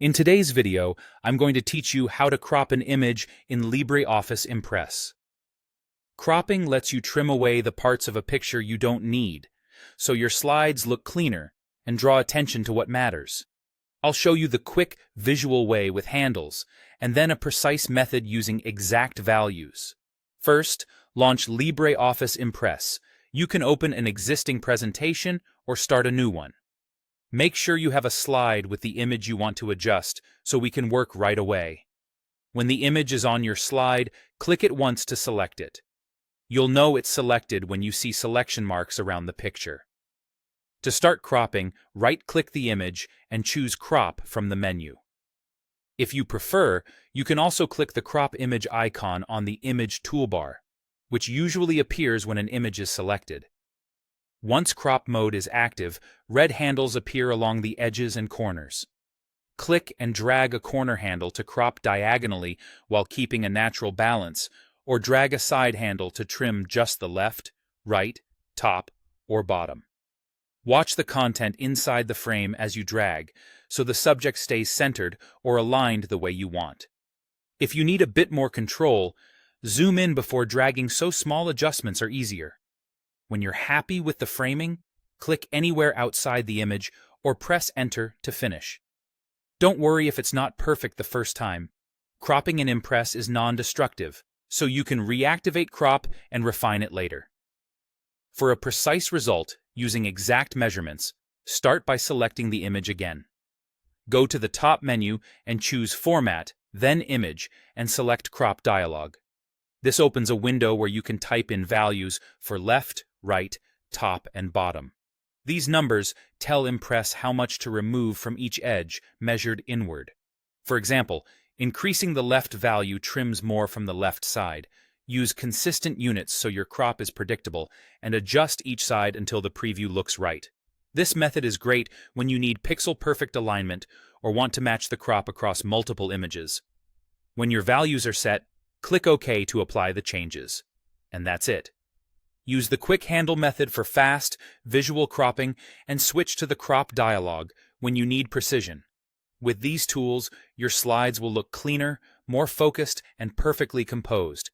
In today's video, I'm going to teach you how to crop an image in LibreOffice Impress. Cropping lets you trim away the parts of a picture you don't need, so your slides look cleaner and draw attention to what matters. I'll show you the quick, visual way with handles, and then a precise method using exact values. First, launch LibreOffice Impress. You can open an existing presentation or start a new one. Make sure you have a slide with the image you want to adjust so we can work right away. When the image is on your slide, click it once to select it. You'll know it's selected when you see selection marks around the picture. To start cropping, right-click the image and choose Crop from the menu. If you prefer, you can also click the crop image icon on the image toolbar, which usually appears when an image is selected. Once crop mode is active, red handles appear along the edges and corners. Click and drag a corner handle to crop diagonally while keeping a natural balance, or drag a side handle to trim just the left, right, top, or bottom. Watch the content inside the frame as you drag, so the subject stays centered or aligned the way you want. If you need a bit more control, zoom in before dragging so small adjustments are easier. When you're happy with the framing, click anywhere outside the image or press Enter to finish. Don't worry if it's not perfect the first time. Cropping in Impress is non-destructive, so you can reactivate crop and refine it later. For a precise result, using exact measurements, start by selecting the image again. Go to the top menu and choose Format, then Image, and select Crop Dialog. This opens a window where you can type in values for left, right, top, and bottom. These numbers tell Impress how much to remove from each edge, measured inward. For example, increasing the left value trims more from the left side. Use consistent units so your crop is predictable, and adjust each side until the preview looks right. This method is great when you need pixel-perfect alignment or want to match the crop across multiple images. When your values are set, click OK to apply the changes. And that's it. Use the quick handle method for fast, visual cropping and switch to the crop dialog when you need precision. With these tools, your slides will look cleaner, more focused, and perfectly composed.